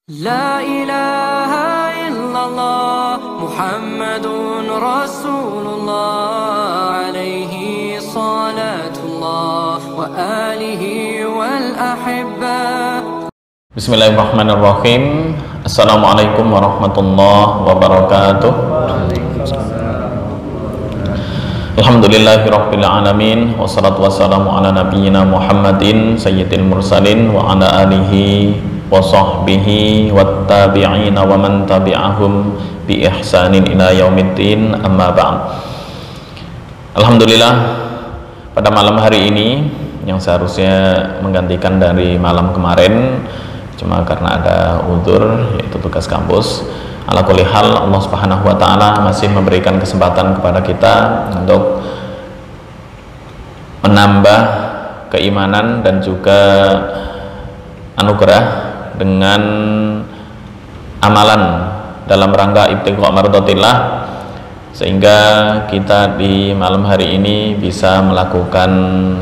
La ilaha illallah Muhammadun Rasulullah alaihi salatullah wa alihi wal ahibba. Bismillahirrahmanirrahim. Assalamualaikum warahmatullahi wabarakatuh. Alhamdulillahirabbil alamin wassalatu wassalamu ala nabiyyina Muhammadin sayyidil mursalin wa ala alihi wa sahbihi wattabi'ina wa man tabi'ahum bi ihsanin ila yaumiddin, amma ba'd. Alhamdulillah, pada malam hari ini yang seharusnya menggantikan dari malam kemarin, cuma karena ada uzur yaitu tugas kampus, ala kulli hal Allah Subhanahu wa taala masih memberikan kesempatan kepada kita untuk menambah keimanan dan juga anugerah dengan amalan dalam rangka ibtigha mardatillah, sehingga kita di malam hari ini bisa melakukan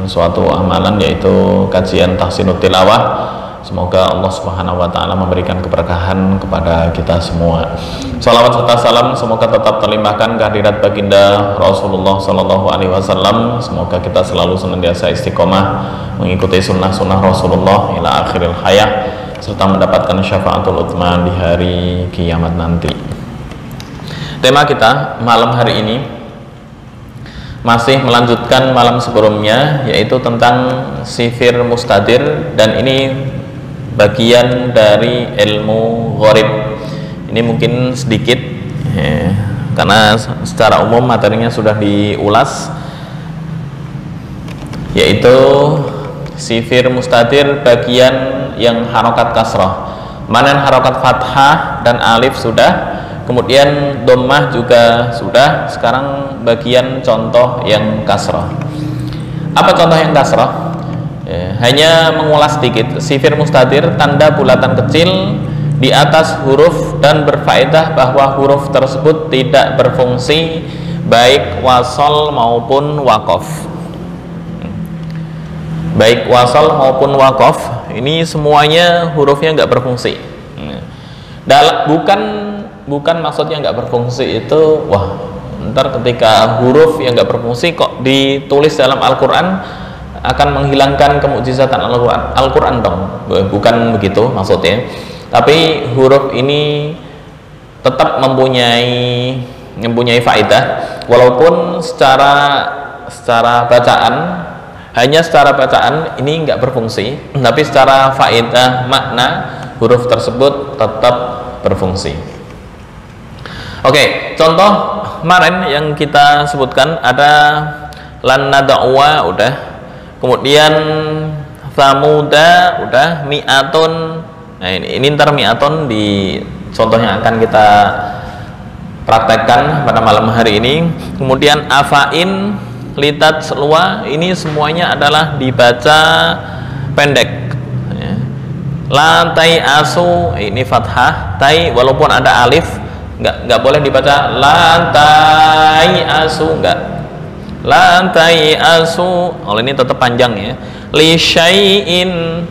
suatu amalan yaitu kajian tahsinut tilawah. Semoga Allah Subhanahu wa taala memberikan keberkahan kepada kita semua. Salawat serta salam semoga tetap terlimpahkan kehadirat baginda Rasulullah sallallahu alaihi wasallam. Semoga kita selalu senantiasa istiqomah mengikuti sunnah-sunnah Rasulullah ila akhiril hayat, serta mendapatkan syafaatul utsman di hari kiamat nanti. Tema kita malam hari ini masih melanjutkan malam sebelumnya, yaitu tentang sifir mustadir, dan ini bagian dari ilmu gharib. Ini mungkin sedikit karena secara umum materinya sudah diulas, yaitu sifir mustadir bagian yang harokat kasrah. Mana yang harokat fathah dan alif sudah, kemudian dhammah juga sudah. Sekarang bagian contoh yang kasrah. Apa contoh yang kasrah? Hanya mengulas sedikit. Sifir mustadir tanda bulatan kecil di atas huruf dan berfaedah bahwa huruf tersebut tidak berfungsi baik wasol maupun wakof. Baik wasol maupun wakof, ini semuanya hurufnya nggak berfungsi. Bukan maksudnya nggak berfungsi itu, wah ntar ketika huruf yang nggak berfungsi kok ditulis dalam Al-Quran akan menghilangkan kemukjizatan Al-Quran dong. Bukan begitu maksudnya, tapi huruf ini tetap mempunyai faedah walaupun secara bacaan, hanya secara bacaan ini nggak berfungsi, tapi secara faedah makna huruf tersebut tetap berfungsi. Oke, contoh kemarin yang kita sebutkan ada lan nad'uwa udah, kemudian Samuda udah, mi'atun. Nah ini ntar mi'atun di contohnya akan kita praktekkan pada malam hari ini. Kemudian afain, litat, selua, ini semuanya adalah dibaca pendek. Lantai asu, ini fathah, tai walaupun ada alif nggak boleh dibaca lantai asu, lantai asu. Ini tetap panjang ya. Li syai'in,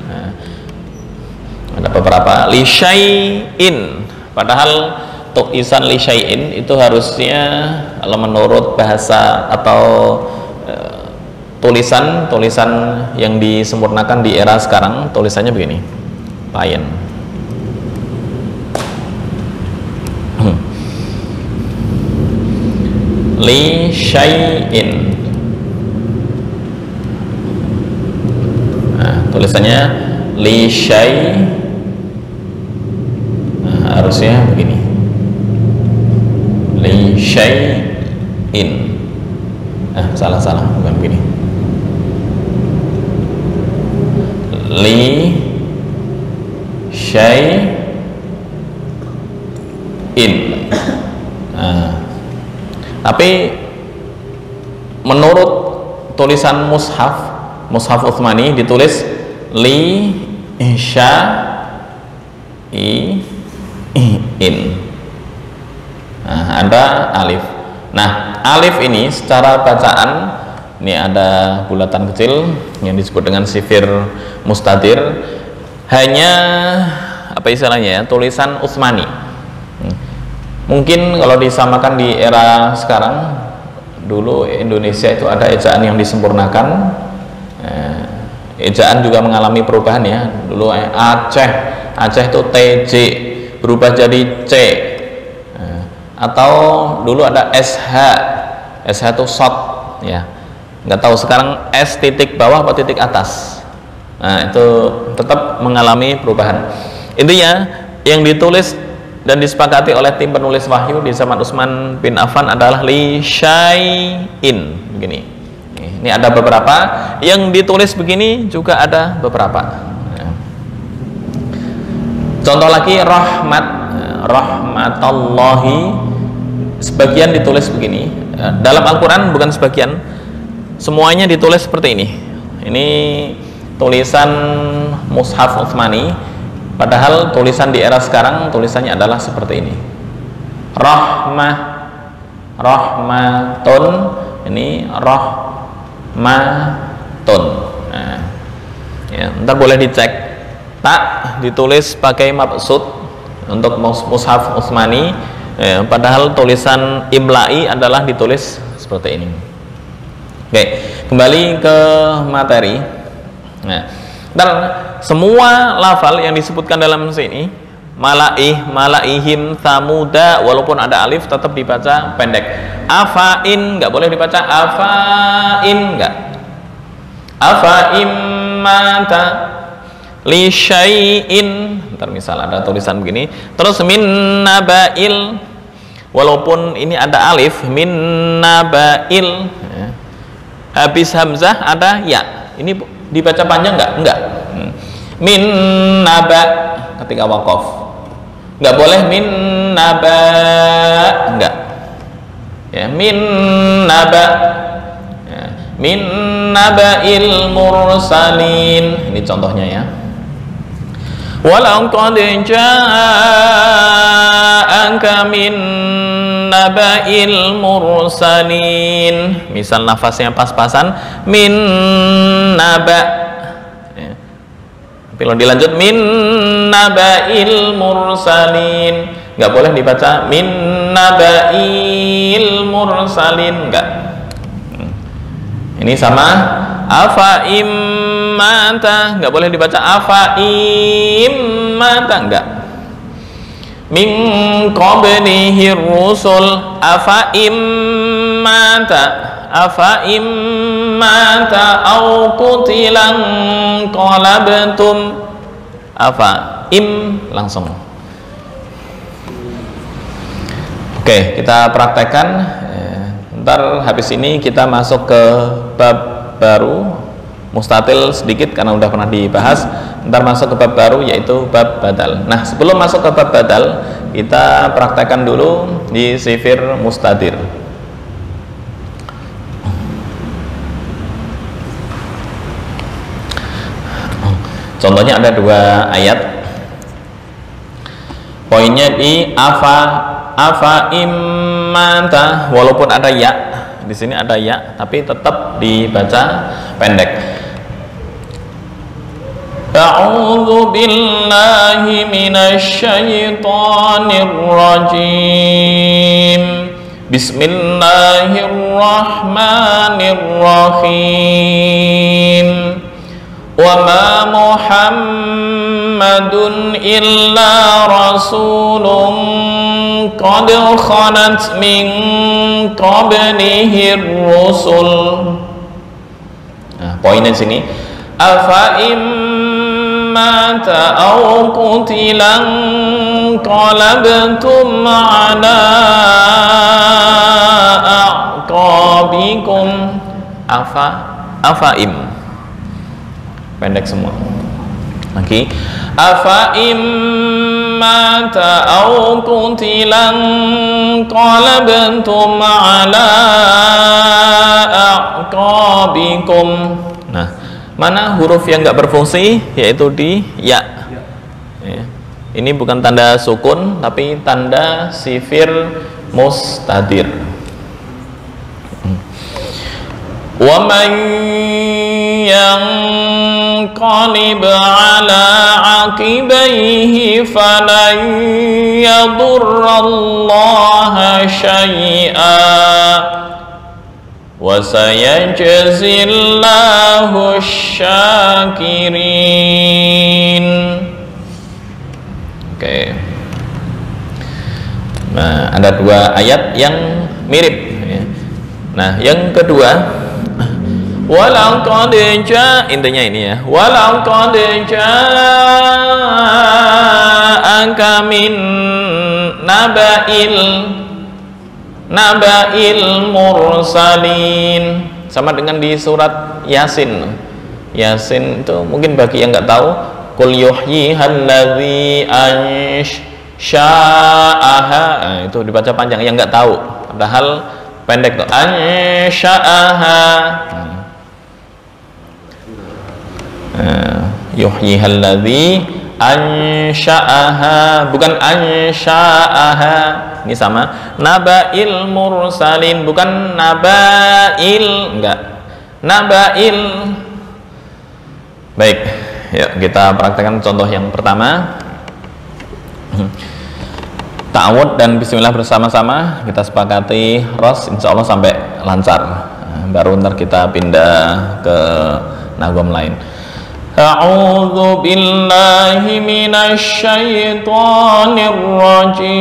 ada beberapa li syai'in, padahal tulisan li syai'in itu harusnya kalau menurut bahasa atau tulisan yang disempurnakan di era sekarang, tulisannya begini, payen. Li syai'in. Nah, tulisannya li syai'. Nah, harusnya begini. Li syai'in. Salah, bukan begini. Li syai'in. Tapi menurut tulisan mushaf Utsmani ditulis li syai'in. Ada alif. Nah, alif ini secara bacaan, ini ada bulatan kecil yang disebut dengan sifir mustadir, hanya apa istilahnya ya, tulisan Utsmani. Mungkin kalau disamakan di era sekarang, dulu Indonesia itu ada ejaan yang disempurnakan, ejaan juga mengalami perubahan ya. Dulu Aceh itu TJ berubah jadi C, atau dulu ada SH itu short ya, nggak tahu sekarang S titik bawah atau titik atas. Nah itu tetap mengalami perubahan. Intinya yang ditulis dan disepakati oleh tim penulis wahyu di zaman Utsman bin Affan adalah li syai'in begini. Ini ada beberapa yang ditulis begini, juga ada beberapa. Contoh lagi rahmatullahi, sebagian ditulis begini. Dalam Al-Quran bukan sebagian, semuanya ditulis seperti ini. Ini tulisan mushaf Utsmani. Padahal tulisan di era sekarang tulisannya adalah seperti ini. Rahmatun, ini rahmatun. Nah, ya, ntar boleh dicek. Tak ditulis pakai mabsut untuk mushaf Utsmani, ya, padahal tulisan imla'i adalah ditulis seperti ini. Oke, kembali ke materi. Nah, dan semua lafal yang disebutkan dalam sini, malaihim, samuda, walaupun ada alif tetap dibaca pendek. Afain nggak boleh dibaca afain, nggak. Afaim mata li syai'in, ntar misal ada tulisan begini, terus min nabail, walaupun ini ada alif, min nabail, habis hamzah ada ya, ini dibaca panjang nggak? Enggak. Min naba ketika waqaf nggak boleh min naba, enggak ya, min naba ya, min nabail mursalin, ini contohnya ya. Walaqad ja'aka min nabail mursalin, misal nafasnya pas-pasan, min naba ya. Kalau dilanjut min nabail mursalin, nggak boleh dibaca min nabail mursalin, enggak. Ini sama afa immata, nggak boleh dibaca afa immata, enggak. Min qablihi rusul afa immata, afa immata au qutilan qalabtum, afa im langsung. Oke, kita praktekkan. Ntar habis ini kita masuk ke bab baru, mustatil sedikit karena udah pernah dibahas. Ntar masuk ke bab baru, yaitu bab badal. Nah, sebelum masuk ke bab badal, kita praktekkan dulu di sifir mustatir. Contohnya ada dua ayat. Poinnya di afa immata, walaupun ada ya, di sini ada ya, tapi tetap dibaca pendek. A'udzu billahi minasy syaithanir rajim. Bismillahirrahmanirrahim. Wa ma Muhammadun illa rasulun qad khalat min qablihi rusul. Nah, poinnya di sini afa immata aw qutilan qalabtum ala aqabikum. Afa im pendek semua. Lagi afa immata aw qutilan qalabtum ala aqabikum. Nah, mana huruf yang nggak berfungsi, yaitu di ya. Ini bukan tanda sukun tapi tanda sifir mustatir. Wa man yanqalib ala عقبيه فلن يضر الله شيئا وسيجزي الله الشاكرين. Oke. Nah, ada dua ayat yang mirip ya. Nah, yang kedua, walaqad intinya ini ya, walaqad ja'aka min naba'il mursalin, sama dengan di surat Yasin. Yasin itu mungkin bagi yang nggak tahu, qul yuhyihalladzi ansha'aha, nah, itu dibaca panjang yang nggak tahu, padahal pendek tuh, ansha'aha. Yuhyihalladzi ansha'aha, bukan ansha'aha. Ini sama. Naba'il mursalin, bukan naba'il, enggak, naba'il. Baik, yuk kita praktekkan contoh yang pertama. Ta'awud dan bismillah bersama-sama, kita sepakati ros, insya Allah sampai lancar. Baru ntar kita pindah ke nagom lain. A'udzu billahi minasy syaithanir rajim.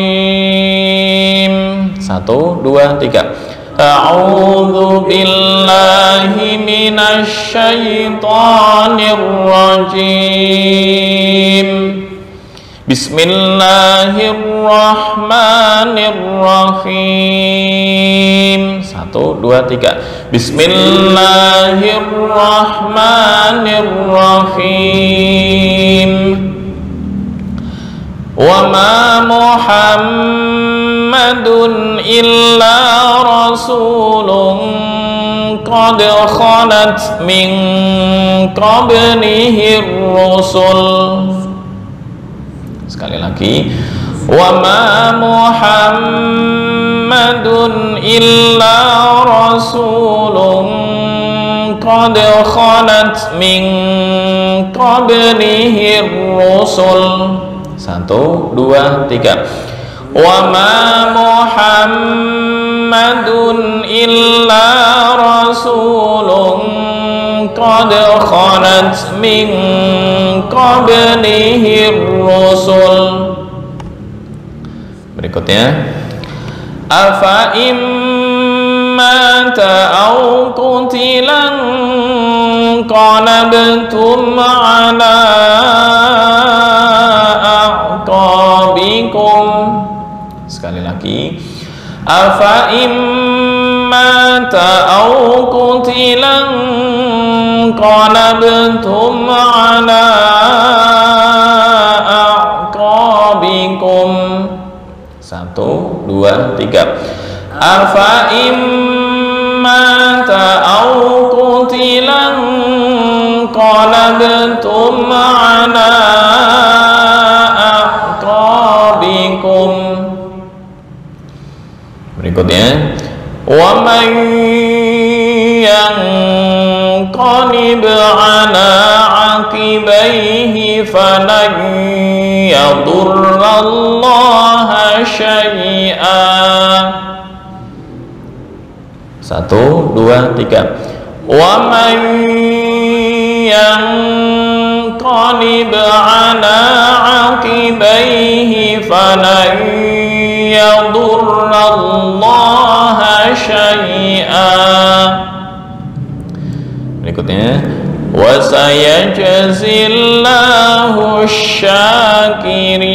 1, 2, 3. A'udzu billahi minasy syaithanir rajim. Bismillahirrahmanirrahim. 1, 2, 3. Bismillahirrahmanirrahim. Wa ma Muhammadun illa rasulun qad khalat min qablihi ar-rusul. Sekali lagi, wa ma Muhammadun illa rasulun qad khalat min qablihi ar-rusul. 1, 2, 3. Wa ma Muhammadun illa rasulun qad khalat min qablihi ar-rusul. Berikutnya, afa immata aw qutilan qalabtum ala aqabikum. Sekali lagi, afa immata aw qutilan qalabtum ala aqabikum. 1, 2, 3. Afa immata aw qutilan qalabtum ala aqabikum. Berikutnya, wa man yanqalib ala aqibaihi falan yadurrallaha syai'a. 1, 2, 3. Wa man yanqalib ala aqibaihi falan yadurrallaha syai'a. Berikutnya, wa sayajzillahu syakirin.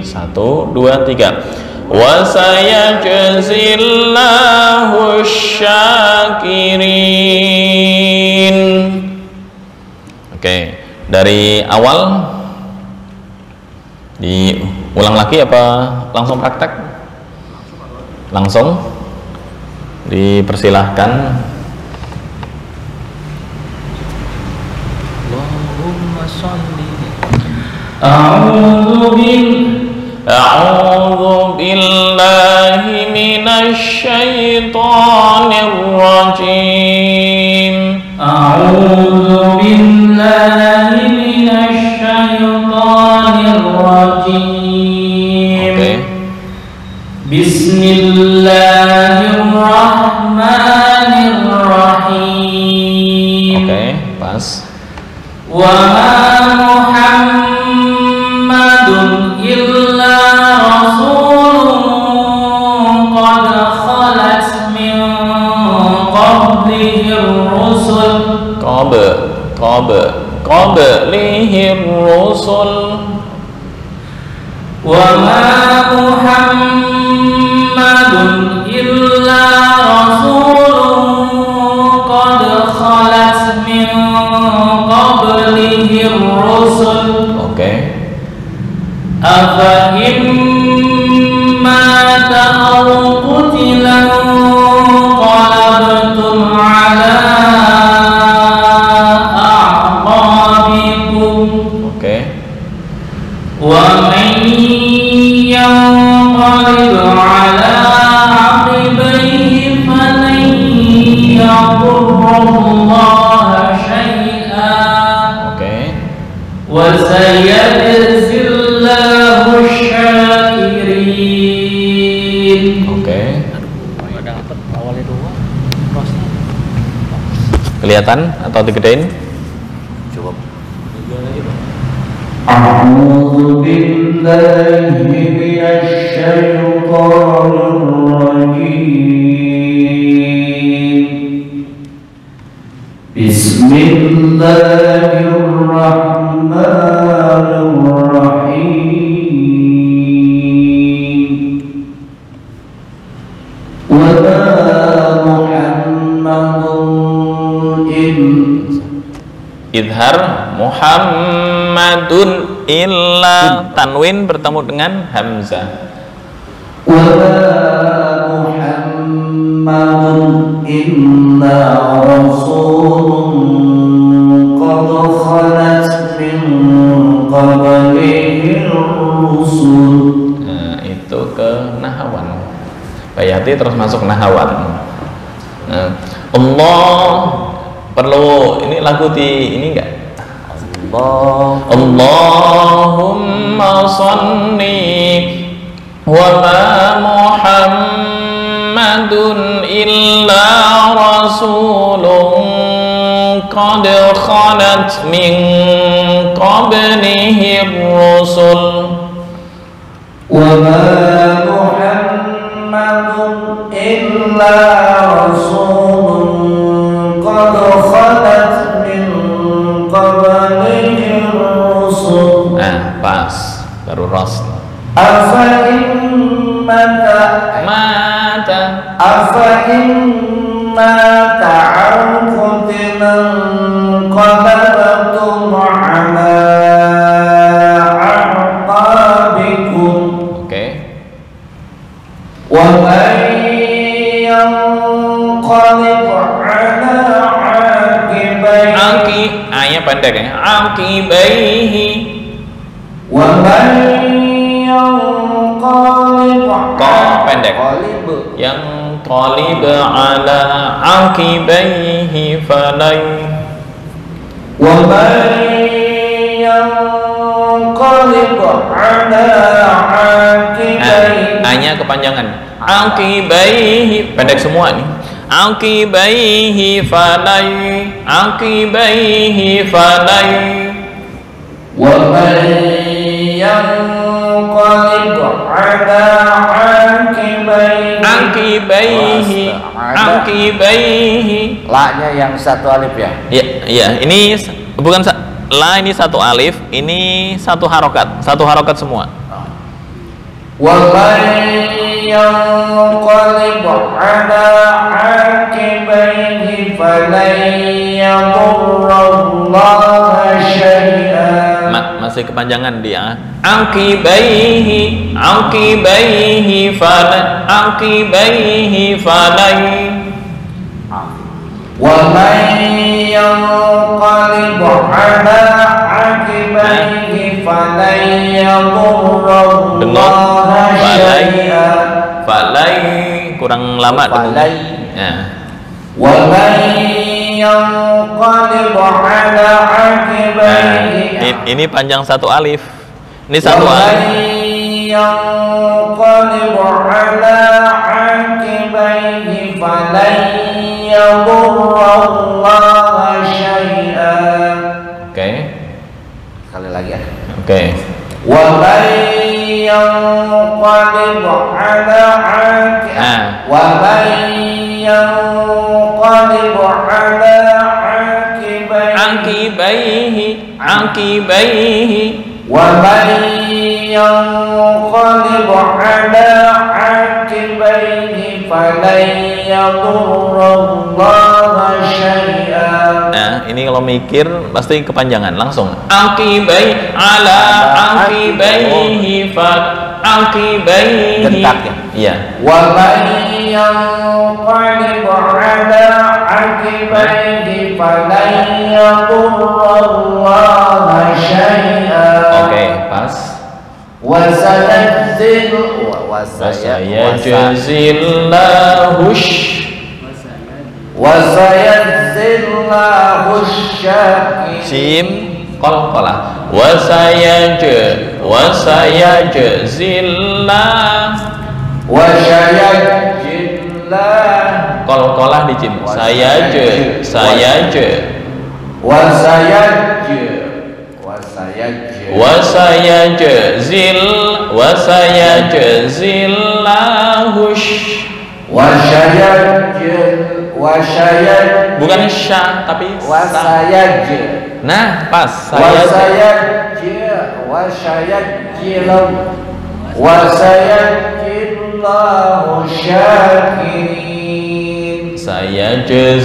1, 2, 3. Wa sayajzillahu syakirin. Oke, dari awal diulang lagi apa langsung praktek? Langsung dipersilahkan. Allahumma sholli. A'udzu billahi minasy syaithanir rajim. A'udzu billahi minasy rajim. Oke. Bismillahirrahmanirrahim. Oke, pas. Wa ma Muhammadun illa rasulun qad khalat min qablihi ar-rusul. qablihir rusul. Wa ma Muhammadun illa rasulun qad khalat min qablihi ar-rusul. Oke. Afa imma aw qutila qalabtum ala a'qabikum. Oke. Wa man yanqalib ala 'aqibayhi falan yadurrallaha shay'an. Oke. Wa sayajzillahu syakirin. Oke. Kelihatan atau digedein? Cukup. A'udzu billahi minasy syaithanir rajim. Bismillahirrahmanirrahim. Wa ma Muhammadun Idhar Muhammadun illa tanwin bertemu dengan hamzah. wa ma Muhammadun illa rasulun qad khalat min qablihi ar-rusul. Nah, itu ke nahawan. Bayati terus masuk nahawan. Nah, Allah perlu ini lagu di ini enggak? Allahumma sholli wa ma Muhammadun illa rasulun qad khalat min qablihi ar-rusul. Wa ma Muhammadun illa rasulun qad khalat min qablihi ar-rusul. Nah, pas baru ras. Afa immata aw qutila qalabtum ala a'qabikum. Oke. Wa man yanqalib ala aqibaihi. A-nya pendek ya. Aqibaihi. Wa man yanqalib Pendek. Yang qalib ala aqibaihi falai. Wa man yanqalib ala aqibaihi. A-nya kepanjangan. Aqibaihi pendek semua nih. Aqibaihi falai. Aqibaihi falai. Wa man yanqalib ala aqibaihi. Aqibaihi. La-nya yang satu alif ya? Iya, ini bukan la, ini satu alif, ini satu harokat semua. Wa man yanqalib ala aqibaihi falan yadurrallaha syai'an. Masih kepanjangan dia. Aqibaihi falai. Wa man yanqalib ala aqibaihi falan yadurrallaha syai'an. Falai kurang lama Falai. ya. Wa man yanqalib ala aqibaihi. Ini panjang satu alif. Ini satu ينقلب على عقبيه فلن يضر الله شيئا. Oke. Sekali lagi ya. Oke. ومن ينقلب على عقبيه ومن ينقلب على عقبيه ومن ينقلب على عقبيه فلن يضر الله شيئا. Nah, ini kalau mikir pasti kepanjangan langsung. Aqibaihi ala aqibaihi fa aqibaihi. Gentak ya. Iya. Wa man yanqalib ala aqibaihi falan yadurra Allah syai'a. Oke, pas. Wa sayajzillahu wasayajzillahu syakirin. Sim qalqalah wasayajzillah qalqalah di jim sayaj bukan sya tapi wasayaj. Nah, pas wasayajillahu syakirin. wasayajil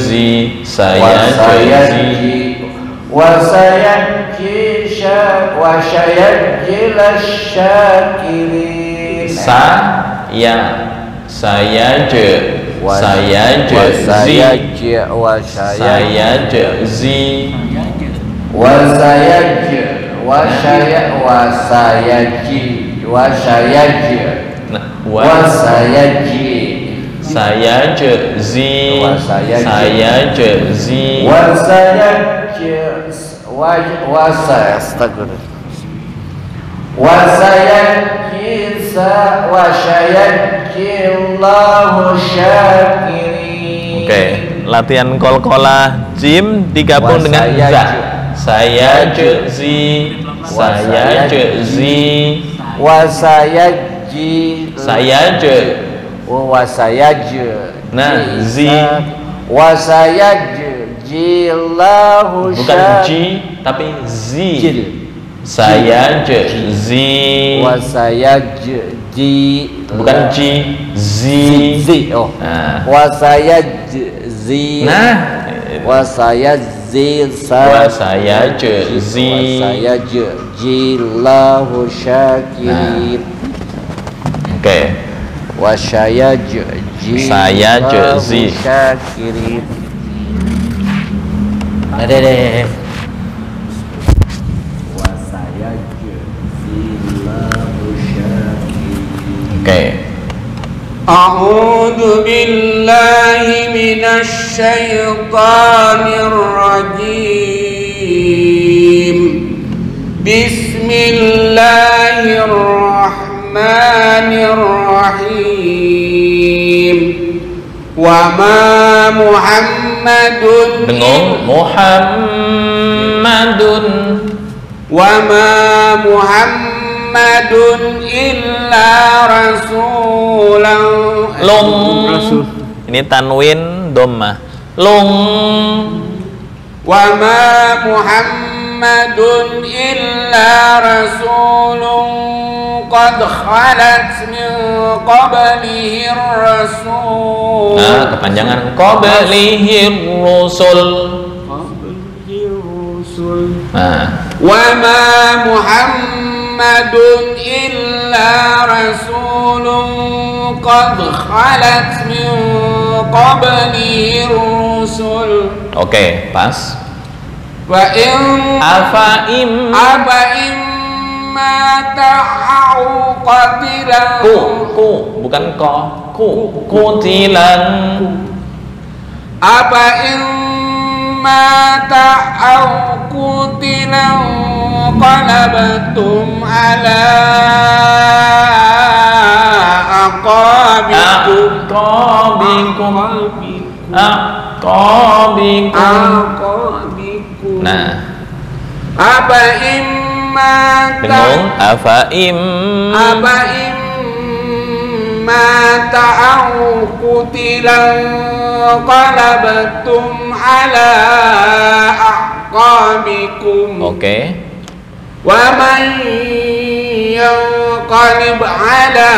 syakirin. Oke, latihan qalqalah jim digabung dengan za. Sayajzi nah, zi wasayajillahu bukan ji tapi zi. Sayajzi bukan ji, zi. Oh. Nah. Wasayajzi. Nah. wasayajzillahu syakirin. Oke. Wasayajzillahu syakirin. Deh. Oke. A'udzu billahi minasy syaithanir rajim. Bismillahirrahmanirrahim. Wa ma Muhammadun Dengung Muhammadun. Wa ma Muhammadun illa rasulan. Lung. Ini tanwin dhammah. Lung. Wa ma Muhammadun illa rasulun qad khalat min qablihi rasul. Nah, kepanjangan qablihi rusul. Nah. Wa ma Muhammadun illa rasulun qad khalat min qablihi rusul. Oke, pas. Wa in apa mata au qatilan. Ku bukan ko. Qutilan. Apa in mata au qutilan انقلبتم على أعقابكم Nah, apa imma dengung afa imma ta'au qutilan qalabtum ala aqabikum. Oke. Wa man yanqalib ala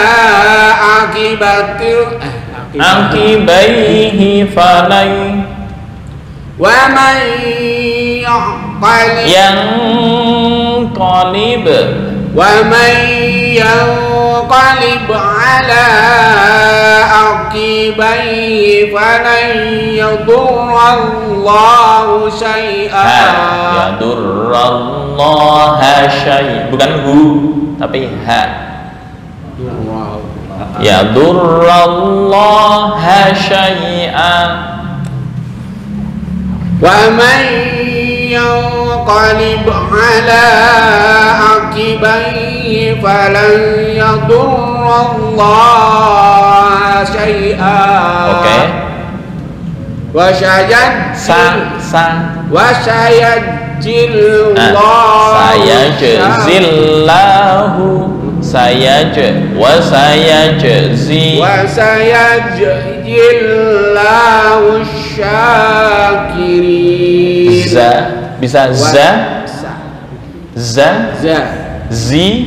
akibaihi falai wa man yanqalib ala aqibaihi falan yadurrallahu syai'an. Yadurrallaha syai', bukan hu tapi ha. Yadurrallaha syai'an. Wa man yanqalib ala aqibaihi falan yadurrallaha syai'an. Oke. Wa sayajzillahu syakirin. Bisa zi.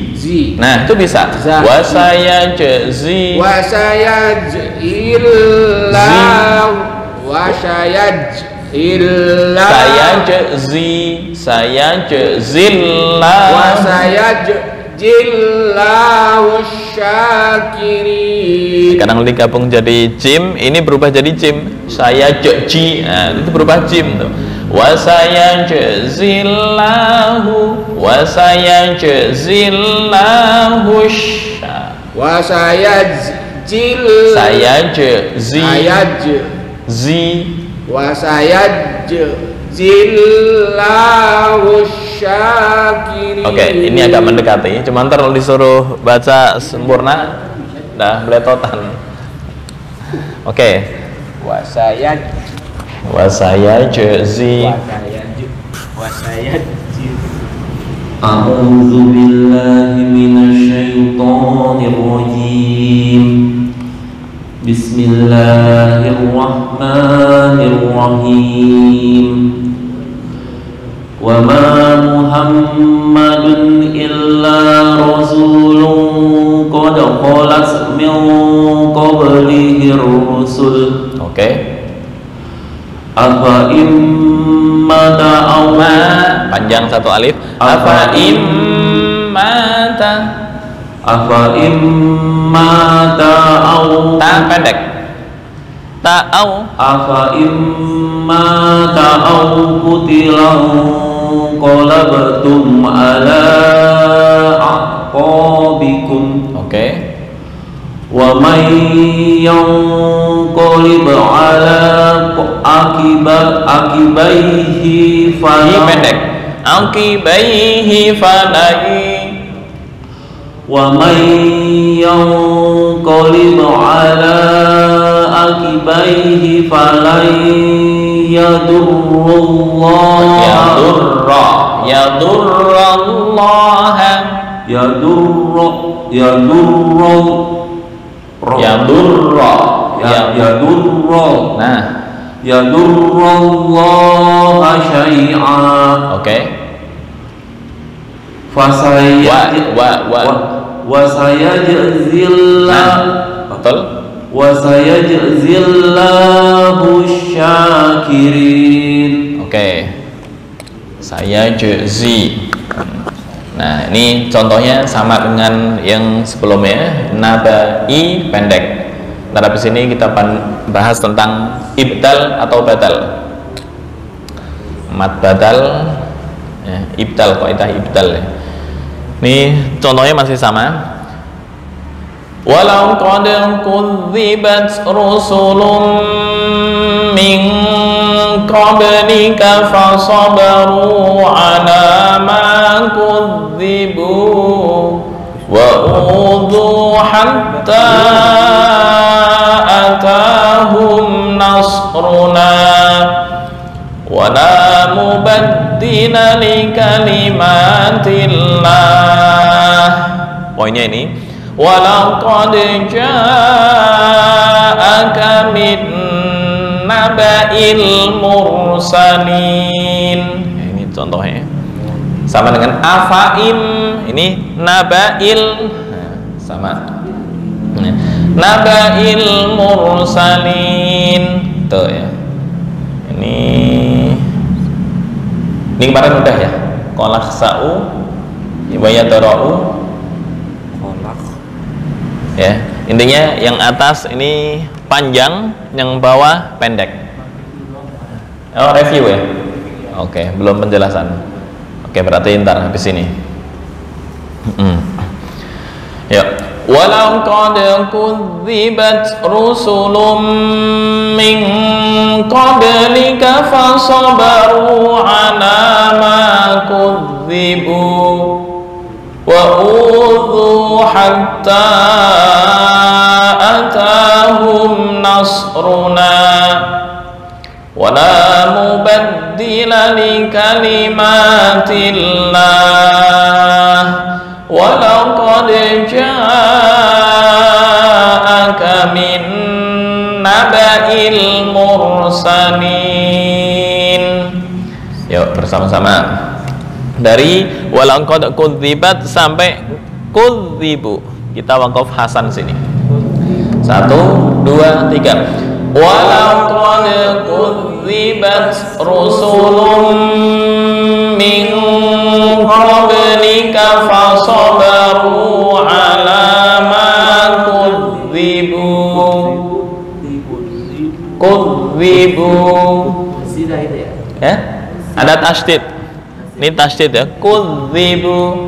Nah, itu bisa. Wa sayajzillahu syakirin. Kadang digabung jadi jim, ini berubah jadi jim. Saya ji, nah, itu berubah jim tuh. Wa sayajzillahu syakirin. Oke, ini agak mendekati, cuman ntar disuruh baca sempurna dah beletotan. Oke. A'udzu billahi minasyaitonir rajim. Bismillahirrahmanirrahim. Wa ma Muhammadun illa rasulun qad khalat min qablihi rusul. Oke. Afa immata awma, panjang satu alif. Afa immata au, ta pendek. Ta'au. Afa immata au qutilan qalabtum ala aqabikum. Oke. Wa may yanqalib ala akibaihi pendek. Akibaihi falai. Wa may yanqalib ala akibaihi falan yadurrallaha syai'an. Oke. Wa sayajzillahu syakirin. Oke. Saya jezi. Nah, ini contohnya sama dengan yang sebelumnya, nabai pendek. Nah, di sini kita bahas tentang ibdal atau badal. Mad badal, ya, ibdal, kaidah ibdal. Ini contohnya masih sama. Walau qad kudzibat rusulun min qablika fasabaru ala ma kudzibu wa udhu hatta atahum nasruna wa la mubaddila li kalimatillah. Poinnya ini, wa laqad ja'aka min naba'il mursalin. Ini contohnya sama dengan afaim, ini naba'il, sama naba'il mursalin tuh ya. Ini kemarin udah ya, kolak sa'u ibayatara'u kolak ya. Intinya yang atas ini panjang, yang bawah pendek. Oh, review ya. Oke, belum penjelasan. Oke, berarti ntar habis ini. Ya, walau qad kudzibat rusulun min qablika fasabaru ala ma kudzibu wa udhu hatta atahum nasruna wa la mubaddila li kalimatillah wa laqad ja'aka min naba'il mursalin. Yuk bersama-sama dari walaqad kudzibat sampai kudzibu. Kita wakaf hasan sini. 1, 2, 3. Walaqad kudzibat rusulun min qablika fasabaru ala ma kudzibu ya, ada tasydid. Ini tasydid ya, kudzibu.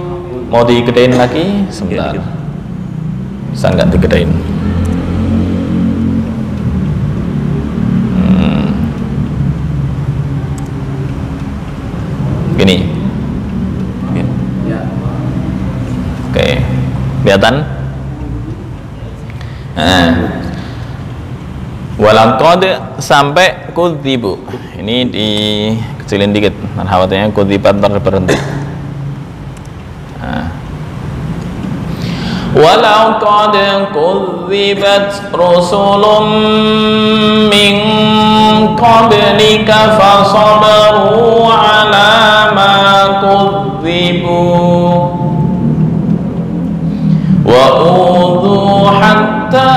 Mau digedein lagi sebentar, bisa nggak digedein? Gini. Oke, kelihatan? Nah, walaqad sampai kudzibu. Ini dikecilin dikit, marhabatnya kudzibat berhenti. Nah. Walaqad kudzibat rusulun min qablika fasabaru ala ma kudzibu wa udhu hatta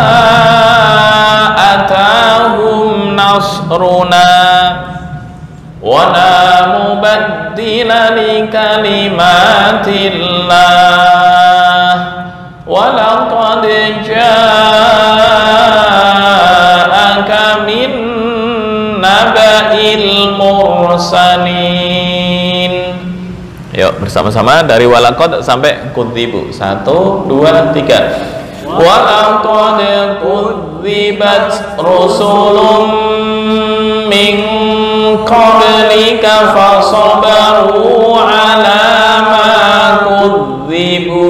atahum nasruna wa la mubaddila li kalimatillah wa laqad ja'aka min naba'il mursalin. Yuk bersama-sama dari walaqad sampai kudzibu. 1, 2, 3. Walaqad kudzibat rusulun min qablika fasabaru ala ma kudzibu.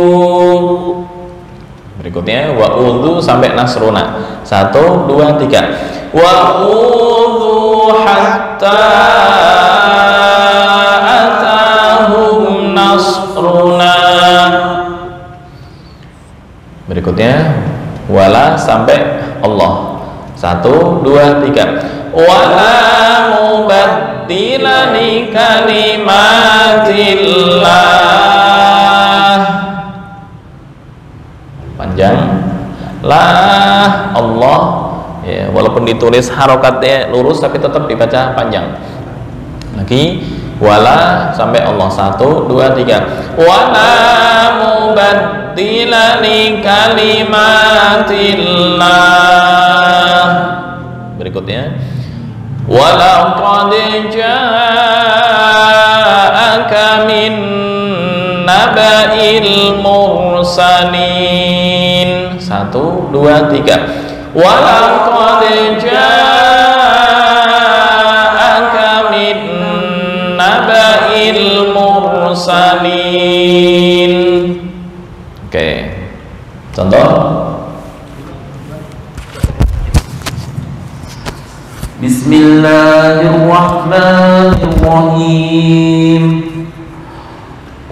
Berikutnya wa udhu sampai nasruna. 1, 2, 3. Wa udhu hatta atahum nasruna. Berikutnya wala sampai Allah. 1, 2, 3. Wala mubaddila li kalimatillah. Panjang. Lah Allah ya, walaupun ditulis harokatnya lurus tapi tetap dibaca panjang. Lagi wala sampai Allah. 1, 2, 3. Wala mubaddila li kalimatillah. Berikutnya walaqad ja'aka min naba'il mursalin. 1, 2, 3. Walaqad ja'aka mursalin. Oke. Contoh. Bismillahirrahmanirrahim.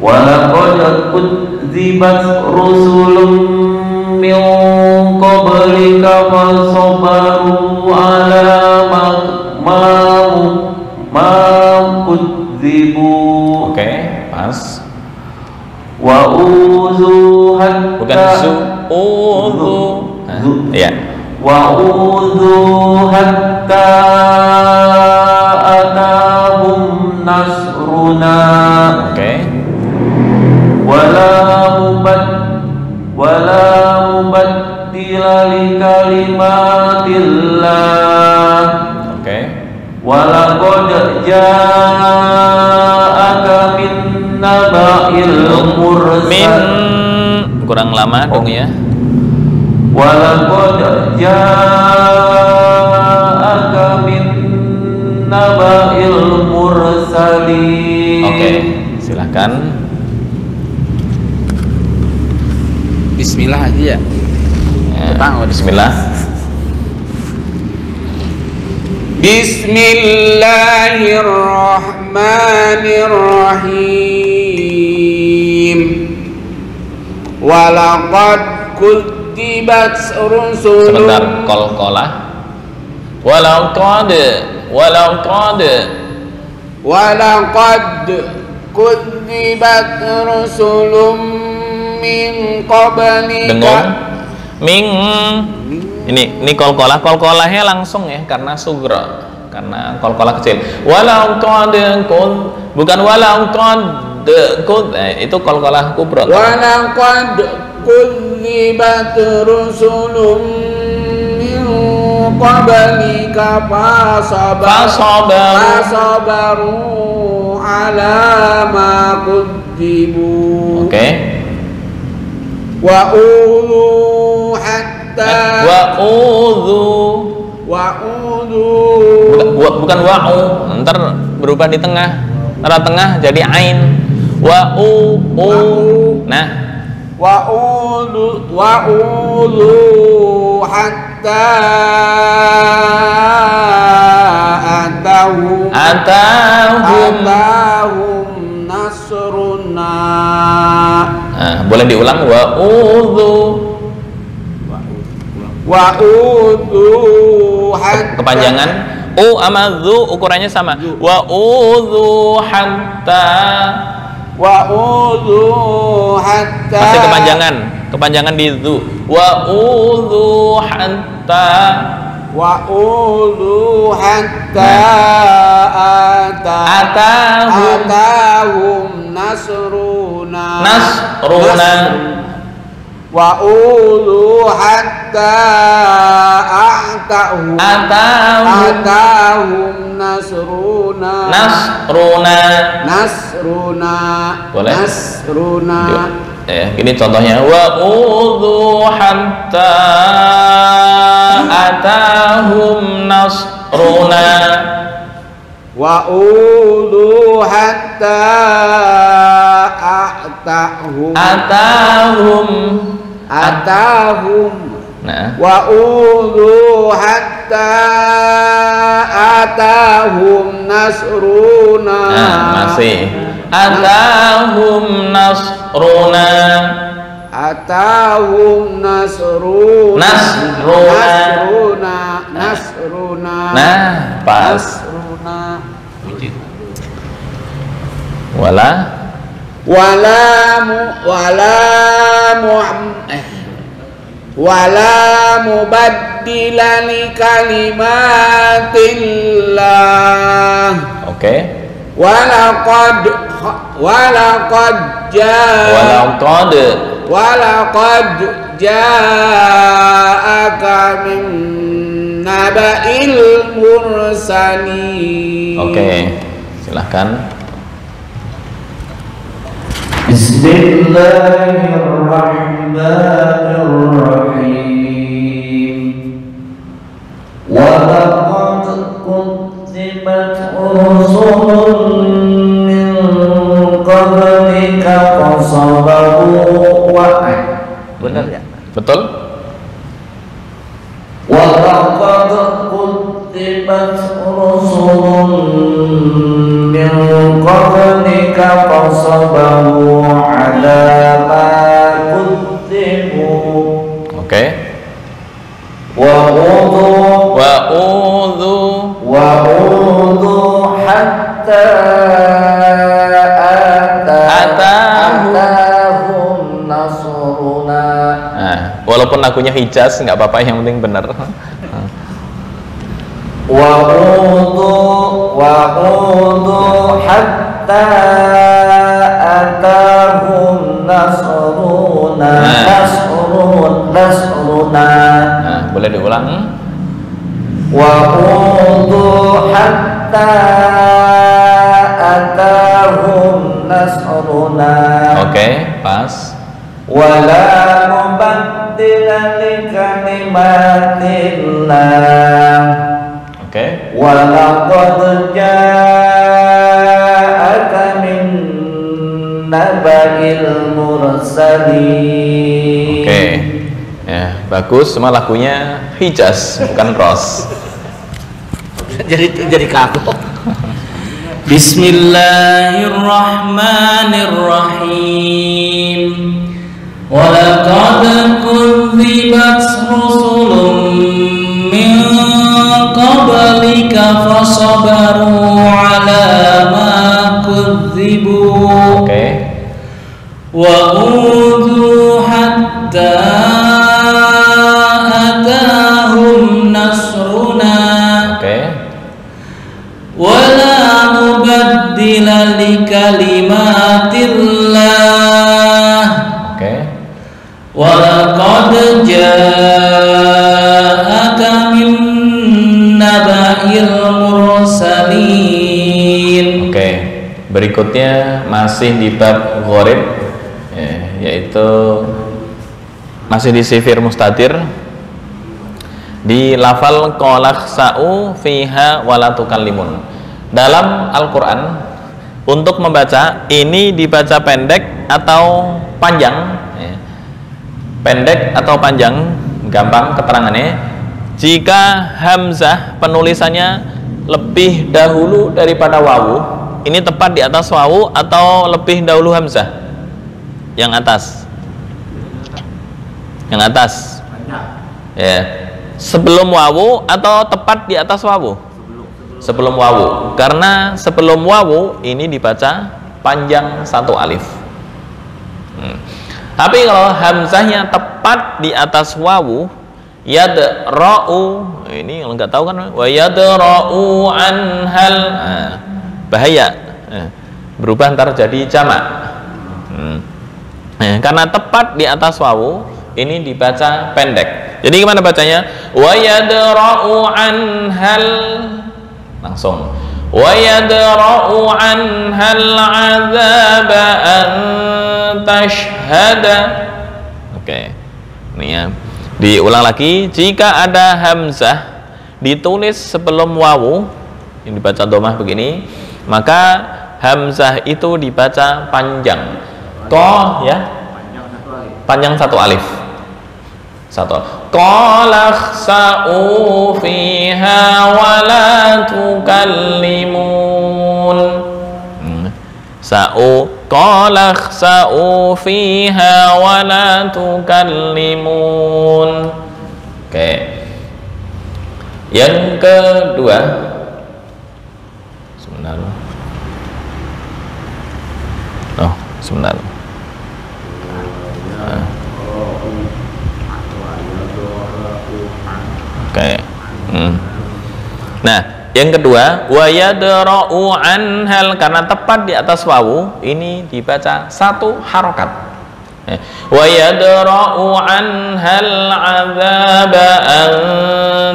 Walaqad kudzibat rusulun min qablika fasabaru ala ma kudzibu. Oke, pas. Wa uzu hatta Bukan zu, uzu. Iya. Wa uzu hatta atahum nasruna. Oke. Wala mubaddila li kalimatillah. Oke. Walaqad ja'aka min naba'il Min mursal. kurang lama dong ya. Walaqad ja'aka min naba'il mursalin. Oke, silakan. Bismillah aja ya. Bismillah. Bismillahirrahmanirrahim. Walaqad kudzibat rusulun. Sebentar, qalqalah. Walaqad kudzibat rusulun min qablika. dengung. Ini qalqalahnya langsung ya, karena sugra, karena qalqalah kecil. Walaqad bukan walaqad itu qalqalah kubra. Walaqad kudzibat rusulun min qablika fasabaru ala ma kudzibu. Oke. Wa ulu hatta bukan wa'u, ntar berubah di tengah, tengah jadi ain. Nah, wa ulu hatta atahum nasruna. nah, boleh diulang. Kepanjangan u sama zu ukurannya sama. Masih kepanjangan di zu. Atahum nasruna. Wa ulu hatta atahum nasruna. Boleh? Nasruna. Ini contohnya. Wa ulu hatta atahum nasruna. Wa ulu hatta atahum. Nah, Wa ulu hatta atahum nasruna. nah masih atahum nasruna. Nasruna. Nah, pas. Wala mubaddila li kalimatillah. Oke. Walaqad ja'aka min naba'il mursalin. Oke, silahkan. Bismillahirrahmanirrahim. Walaqad kudzibat rusulun min qablika Benar ya? Betul? وَلَقَدْ كُذِّبَتْ رُسُلٌ مِّن قَبْلِكَ فَصَبَرُوا عَلَى مَا كُذِّبُوا Oke. وَأُوذُوا حَتَّى atahum nasruna. Nah, walaupun lagunya Hijaz nggak apa-apa, yang penting benar. Wa'udu hatta atahum nasruna. Nasruna. Nah, boleh diulang. Wa'udu hatta atahum nasruna. Oke, pas. Wala mubaddila li kalimatillah. Oke. Walaqad ja'aka min naba'il mursalin. Oke. Ya, bagus. Semua lagunya Hijaz, bukan Ros. jadi kaku. Bismillahirrahmanirrahim. Walaqad kudzibat rusulun min qablika fasabaru ala ma kudzibu. Oke. Wa udhu hatta atahum nasruna. Oke. Wala mubaddila li kalimatillah. Oke. Walaqad ja'aka min naba'il mursalin. Oke. Berikutnya masih di bab gharib, ya, yaitu masih di sifir mustatir. Di lafal qolak sa'u fiha walatukallimun. Dalam Al-Quran, untuk membaca ini dibaca pendek atau panjang, ya. Pendek atau panjang, gampang keterangannya. Jika hamzah penulisannya lebih dahulu daripada wawu, ini tepat di atas wawu atau lebih dahulu hamzah? Yang atas. Yang atas. Ya. Sebelum wawu atau tepat di atas wawu? Sebelum wawu. Karena sebelum wawu ini dibaca panjang satu alif. Tapi kalau hamzahnya tepat di atas wawu, yadra'u, ini kalau nggak tahu kan, wa yadra'u anhal, bahaya, berubah ntar jadi jamak. Karena tepat di atas wawu ini dibaca pendek. Jadi gimana bacanya? Wa yadra'u anhal, langsung. Wa yadra'u anhal 'adzaba an tashhada. Oke. Ini ya. Diulang lagi, jika ada hamzah ditulis sebelum wawu yang dibaca dhammah begini, maka hamzah itu dibaca panjang. Ko ya. Panjang satu alif. Satu. Qala khsa'u fiha wa la tukallimun. Sa'u qala khsa'u fiha wa la tukallimun. Oke. Yang kedua, sebentar. Oh, sebentar. Oke. Nah, yang kedua, wa yadra'u anhal, karena tepat di atas wawu ini dibaca satu harokat. Wa yadra'u anhal 'adzaba an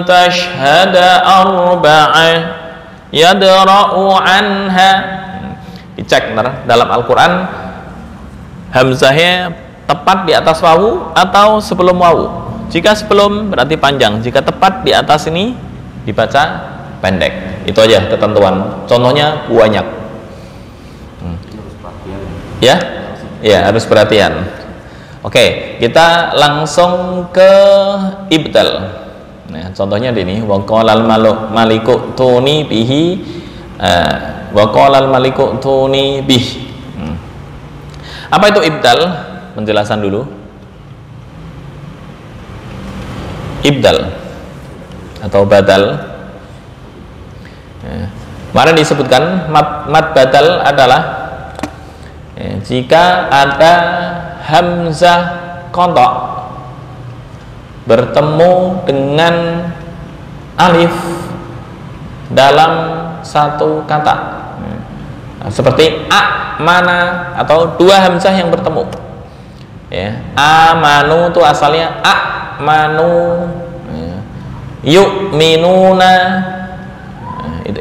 tashhada arba'ah. Yadra'u anha. Dicek ntar dalam Al-Qur'an hamzahnya tepat di atas wawu atau sebelum wawu. Jika sebelum berarti panjang, jika tepat di atas ini dibaca pendek. Itu aja ketentuan. Contohnya banyak. Ya, ya harus perhatian. Oke, kita langsung ke ibdal. Nah, contohnya di sini waqalal maliku tuni bihi, waqalal maliku tuni bih. Apa itu ibdal? Penjelasan dulu. Ibdal atau badal. Kemarin disebutkan mad badal adalah jika ada hamzah qata bertemu dengan alif dalam satu kata, seperti amana atau dua hamzah yang bertemu. Amanu itu asalnya amanu, yu'minuna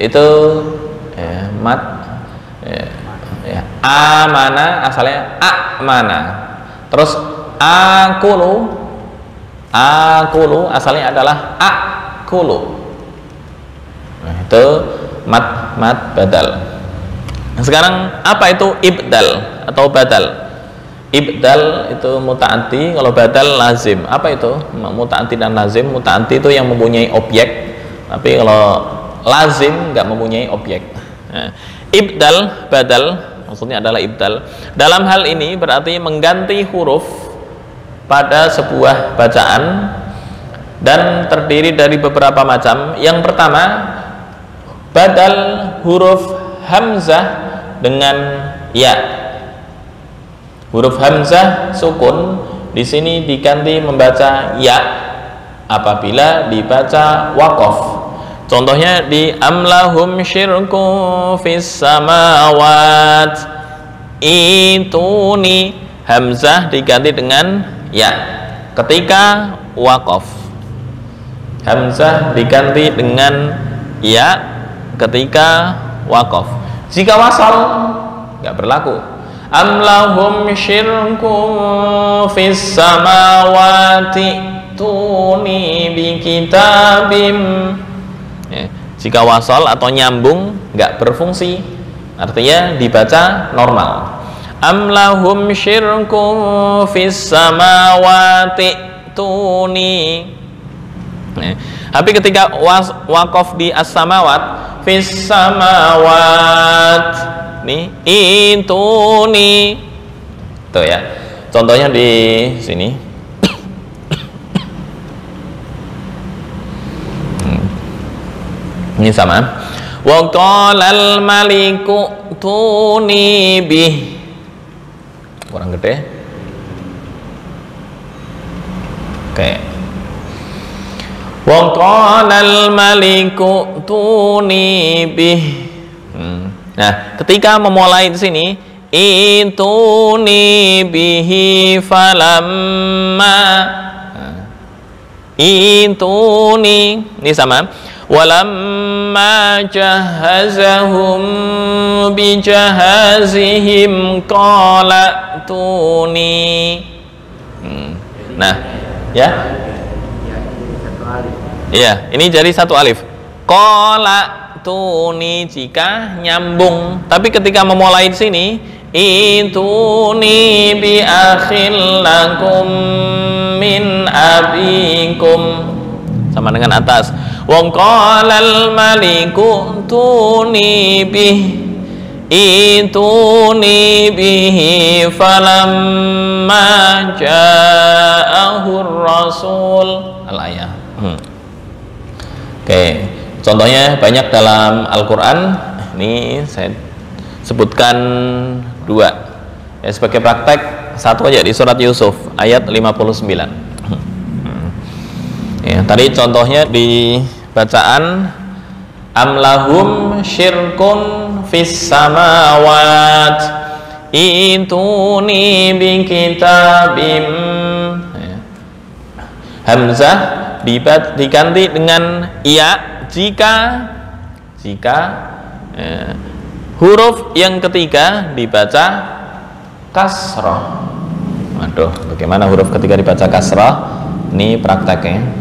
itu mad. Amana asalnya amana. Terus akulu asalnya adalah akulu. Nah, itu mad badal. Nah, sekarang apa itu ibdal atau badal? Ibdal itu muta'addi, kalau badal lazim. Apa itu muta'addi dan lazim? Muta'addi itu yang mempunyai objek, tapi kalau lazim nggak mempunyai objek. Nah, ibdal badal maksudnya adalah ibdal. Dalam hal ini berarti mengganti huruf pada sebuah bacaan dan terdiri dari beberapa macam. Yang pertama, badal huruf hamzah dengan ya. Huruf hamzah sukun di sini diganti membaca ya apabila dibaca waqaf. Contohnya di amlahum syirku fis samawat, ituni hamzah diganti dengan ya ketika waqaf. Hamzah diganti dengan ya ketika waqaf. Jika wasal nggak berlaku. Amlahum syirku fis samawati tuni bi kitabim. Jika wasal atau nyambung nggak berfungsi, artinya dibaca normal. Amlahum syirku fis samawati tuni. Tapi ketika waqaf di as-samawat, fis samawat nih ituni. Tuh ya. Contohnya di sini. Ini sama. Wa qalal maliku tuni bih. Kurang gede. Oke. Wa qalal maliku tuni bih. Nah, ketika memulai di sini ituni bihi falamma. Ituni ini sama. Walamma jahazahum bijahazihim qala tuni. Nah, ya. Iya, ini jadi satu alif. Qala tuni jika nyambung. Tapi ketika memulai di sini ituni bi akhil lakum min abikum. Sama dengan atas. Wa qalal maliku tuni bih ituni bihi falamma ja'ahur rasul. Al-ayah. Oke, contohnya banyak dalam Al-Quran. Ini saya sebutkan dua ya, sebagai praktek. Satu aja di surat Yusuf ayat 59. Ya, tadi contohnya di bacaan amlahum syirkun fis samawat ituni bi kitabim. Hamzah diganti dengan ya jika huruf yang ketiga dibaca kasrah. Waduh, bagaimana huruf ketiga dibaca kasrah? Ini prakteknya.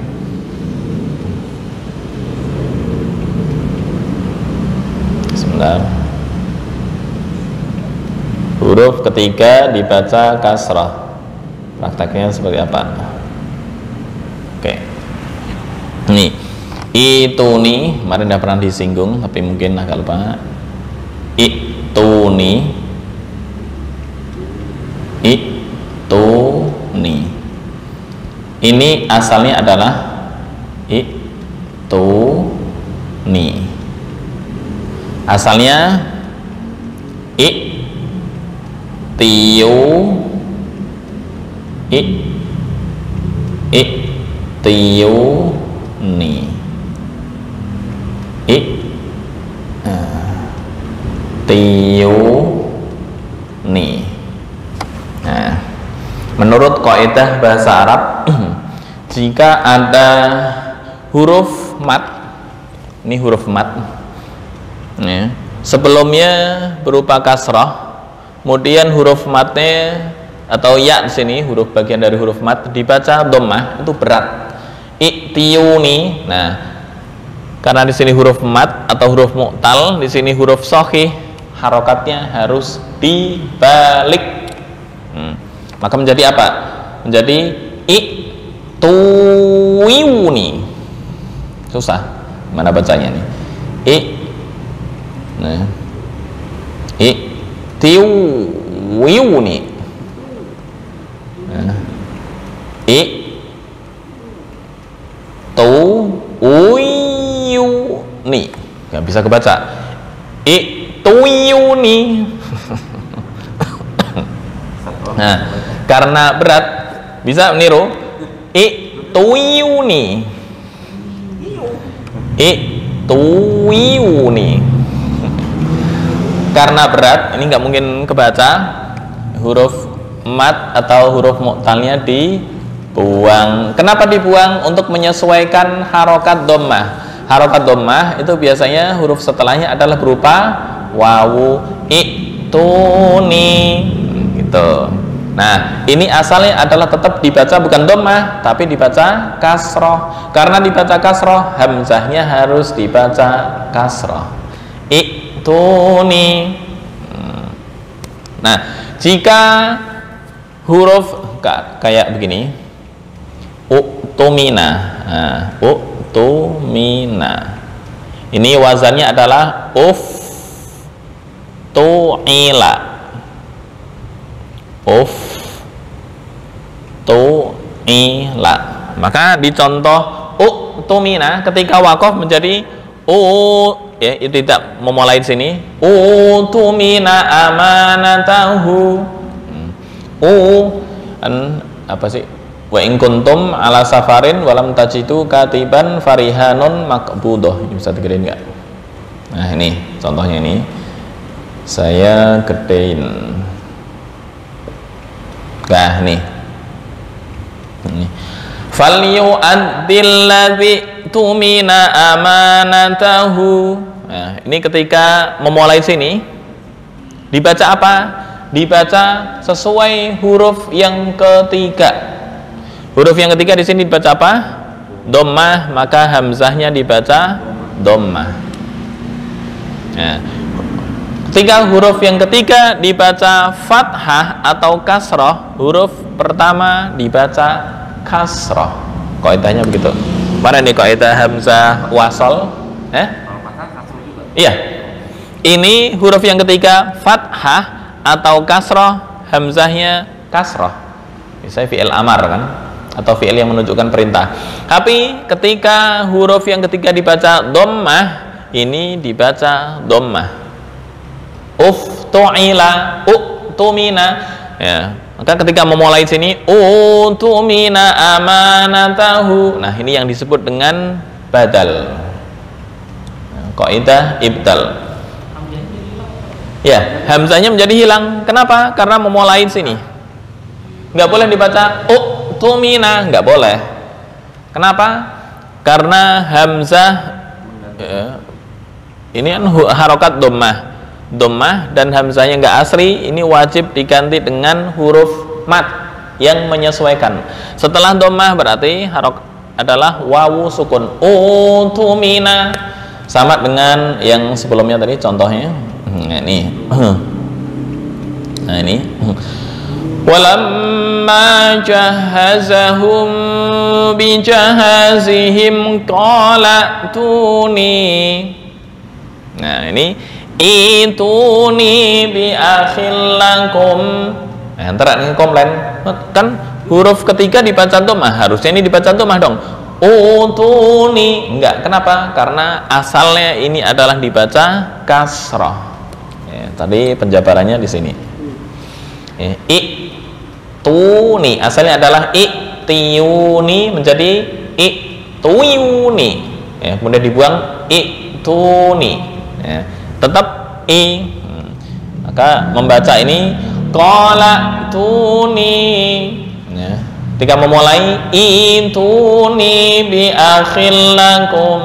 Sebentar. Huruf ketiga dibaca kasrah. Prakteknya seperti apa? Oke. Nih, itu nih, kemarin udah pernah disinggung, tapi mungkin agak lupa. Itu nih, ini asalnya adalah itu nih. Asalnya nih. Nah, menurut kaidah bahasa Arab, jika ada huruf mat, ini huruf mat, ya, sebelumnya berupa kasrah, kemudian huruf matnya atau ya di sini huruf bagian dari huruf mat dibaca dhammah, itu berat. I'tiyuni. Nah, karena di sini huruf mat atau huruf mu'tal, di sini huruf shahih, harokatnya harus dibalik. Maka menjadi apa? Menjadi i'tuwiuni. Susah mana bacanya nih? Nah, i'tiwiuni. Nah, i'tuwiuni. Nggak bisa kebaca. I'tuwiuni. Nah, karena berat, bisa meniru i'tuwiuni. Karena berat, ini nggak mungkin kebaca, huruf mat atau huruf mu'talnya dibuang. Kenapa dibuang? Untuk menyesuaikan harokat dhammah. Harokat dhammah itu biasanya huruf setelahnya adalah berupa wawu, i'tuni, gitu. Nah, ini asalnya adalah tetap dibaca bukan dhammah, tapi dibaca kasroh. Karena dibaca kasroh, hamzahnya harus dibaca kasroh. I'tuni. Nah, jika huruf kayak begini, u'tumina. Nah, u'tumina. Ini wazannya adalah uftu'ila. Uftu'ila. Maka dicontoh u'tumina ketika wakof menjadi ya, itu tidak memulai di sini. U'tumina amanatahu. Apa sih? Wa in kuntum ala safarin walam tajidu katiban farihanun makbudoh. Ini bisa digedein nggak? Nah, ini contohnya ini. Saya gedein. Nah, nih. Falyu'addil ladzi tumina amanatahu. Nah, ini ketika memulai sini dibaca apa? Dibaca sesuai huruf yang ketiga. Huruf yang ketiga di sini dibaca apa? Dhammah, maka hamzahnya dibaca dhammah. Nah, ketika huruf yang ketiga dibaca fathah atau kasroh, huruf pertama dibaca kasroh. Kaidahnya begitu. Mana nih kaidah hamzah wasol? Iya. Ini huruf yang ketiga fathah atau kasroh, hamzahnya kasroh. Misalnya fi'il amar kan, atau fi'il yang menunjukkan perintah. Tapi ketika huruf yang ketiga dibaca dhammah, ini dibaca dhammah. Uftu'ila, u'tumina. Ya, maka ketika memulai sini u'tumina amanatahu. Nah, ini yang disebut dengan badal. Kaidah ibdal. Ya, hamzahnya menjadi hilang. Kenapa? Karena memulai sini. Nggak boleh dibaca u'tumina, nggak boleh. Kenapa? Karena hamzah ini kan harokat dhammah dan hamzahnya nggak asli, ini wajib diganti dengan huruf mat yang menyesuaikan. Setelah dhammah berarti harok adalah wawu sukun. U'tumina sama dengan yang sebelumnya tadi contohnya. Nah, ini Walamma jahazahum bijahazihim qala tuni. Nah, ini ituni bi akhil lakum. Nah, antara ini komplain kan huruf ketiga dibaca dhammah, harusnya ini dibaca dhammah dong. Utuni enggak, kenapa? Karena asalnya ini adalah dibaca kasrah. Ya, tadi penjabarannya di sini. Ya, tuni asalnya adalah tiuni menjadi tuyuni. Ya, kemudian dibuang tuni. Ya, tetap maka membaca ini qala tuni. Ya, ketika memulai ituni bi akhil lakum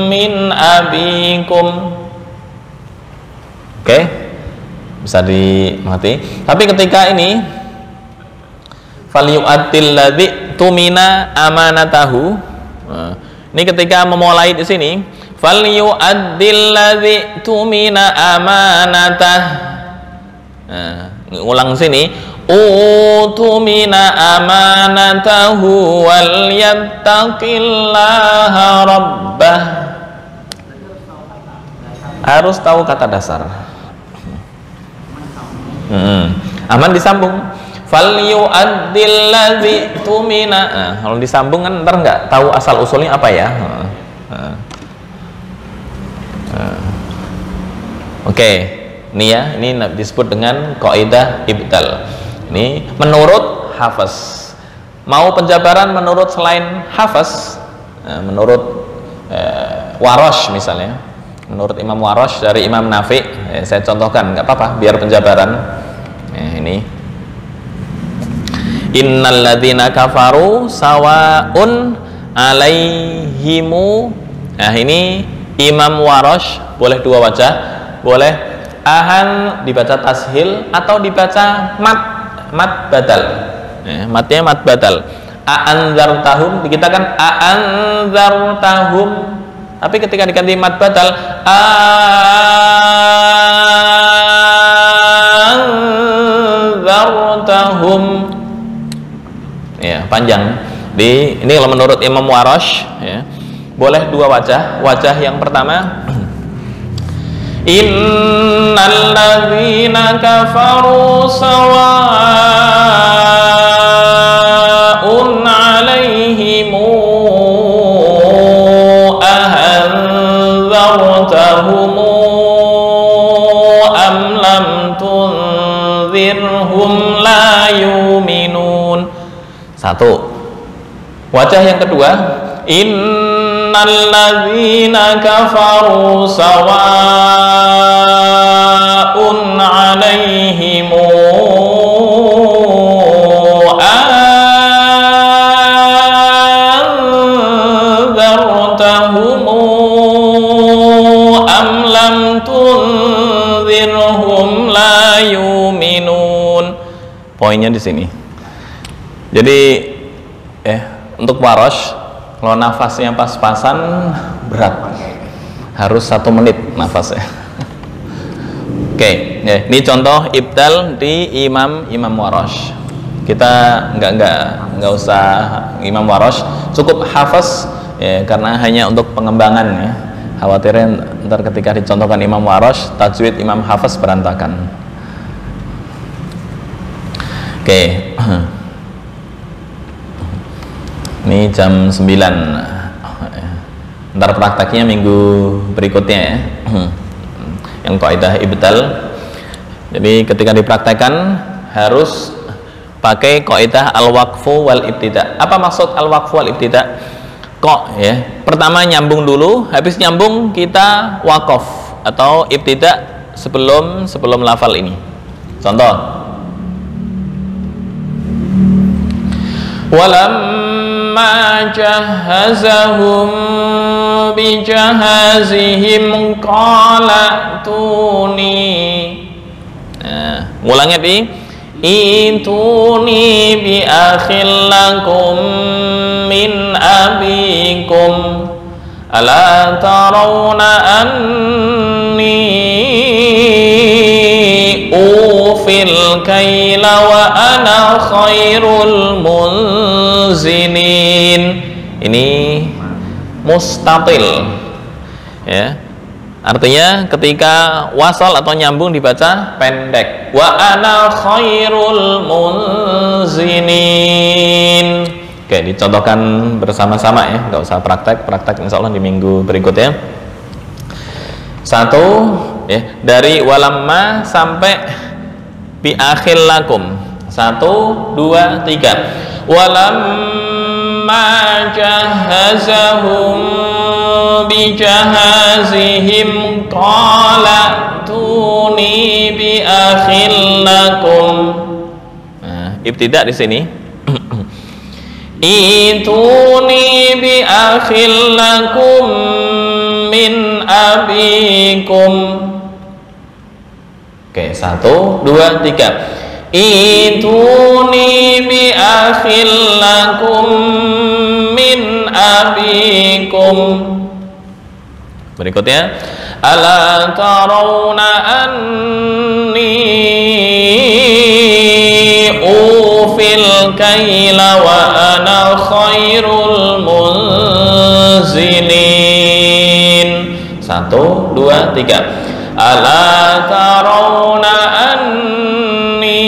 min abikum. Oke, bisa dimengerti. Tapi ketika ini falyu'addil ladzi tumina amanatahu. Nah, ini ketika memulai di sini falyu'addil ladzi tumina amanatah. Nah, ulang sini utumina amanatahu wal yattaqillaha rabbah. Harus tahu kata dasar. Aman disambung falyu'addil ladzi tumina. Nah, kalau disambung kan ntar nggak tahu asal usulnya apa ya. Oke, ini ya, ini disebut dengan kaidah ibtal. Ini menurut Hafiz. Mau penjabaran menurut selain Hafiz, menurut Warosh misalnya, menurut Imam Warosh dari Imam Nafi, saya contohkan, nggak apa-apa, biar penjabaran. Ini innal ladzina kafaru sawaun alaihimu. Nah, ini Imam Warosh boleh dua wajah, boleh ahan dibaca tashil atau dibaca mat badal. Matnya mat badal. A'anzartahum kita kan a'anzartahum, tapi ketika diganti mat badal anzartahum, ya panjang. Ini kalau menurut Imam Warosh, ya, boleh dua wajah. Wajah yang pertama innal ladzina kafaru sawa'un 'alaihim ahanzartahum am lam tunzirhum la yu'minun. Satu. Wajah yang kedua innal ladzina kafaru sawa'un 'alaihim anzartahum am lam tunzirhum la yu'minun. Poinnya di sini. Jadi untuk Warosh, kalau nafasnya pas-pasan berat, harus 1 menit nafasnya. Oke, ya, ini contoh ibdal di Imam Warosh. Kita nggak usah Imam Warosh, cukup Hafiz, ya, karena hanya untuk pengembangan, ya. Khawatirnya ntar ketika dicontohkan Imam Warosh, tajwid Imam Hafiz berantakan. Oke. Ini jam 9. Ntar prakteknya minggu berikutnya, ya. Yang kaidah ibdal. Jadi ketika dipraktekkan harus pakai kaidah al-waqfu wal ibtida. Apa maksud al-waqfu wal ibtida? Kok, ya. Pertama nyambung dulu, habis nyambung kita waqaf atau ibtida sebelum lafal ini. Contoh. Walamma jahazahum bijahazihim qala tuni. Nah, ulangnya di ituni bi akhil lakum min abikum ala tarawna anni ufil kaila wa ana ana khairul munzilin. Ini mustatil, ya. Artinya ketika wasal atau nyambung dibaca pendek. Wa ana khairul munzilin. Oke, dicontohkan bersama-sama ya, nggak usah praktek insya Allah di minggu berikutnya. Satu, ya, dari walamma sampai bi akhil lakum. 1, 2, 3. Walamma jahazahum bi jahazihim qala tuni bi akhil lakum. Nah, ibtidak di sini. Ituni bi akhil lakum min abikum. Oke, 1, 2, 3. Ituni bi akhil lakum min abikum. Berikutnya, ala tarawna anni ufil kaila wa ana khairul munzilin. 1, 2, 3. Ala tarawna anni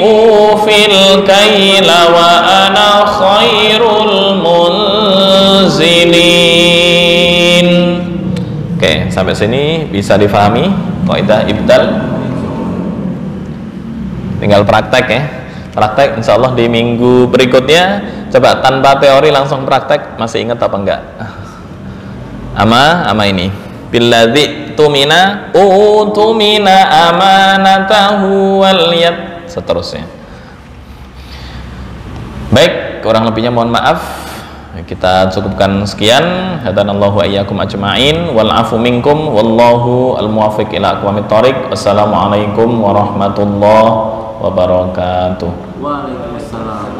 ufil kaila wa ana khairul munzilin. Oke, sampai sini bisa difahami kaidah ibdal. Tinggal praktek ya. Praktek insya Allah di minggu berikutnya. Coba tanpa teori langsung praktek. Masih ingat apa enggak? Ama ini. Billadzi tumina utumina amanatahu wal yad. Seterusnya. Baik, kurang lebihnya mohon maaf. Kita cukupkan sekian. Hadanallahu wa iyyakum ajma'in wal afu minkum wallahu al muwaffiq ila aqwamit thoriq. Wassalamualaikum warahmatullahi wabarakatuh. Waalaikumsalam.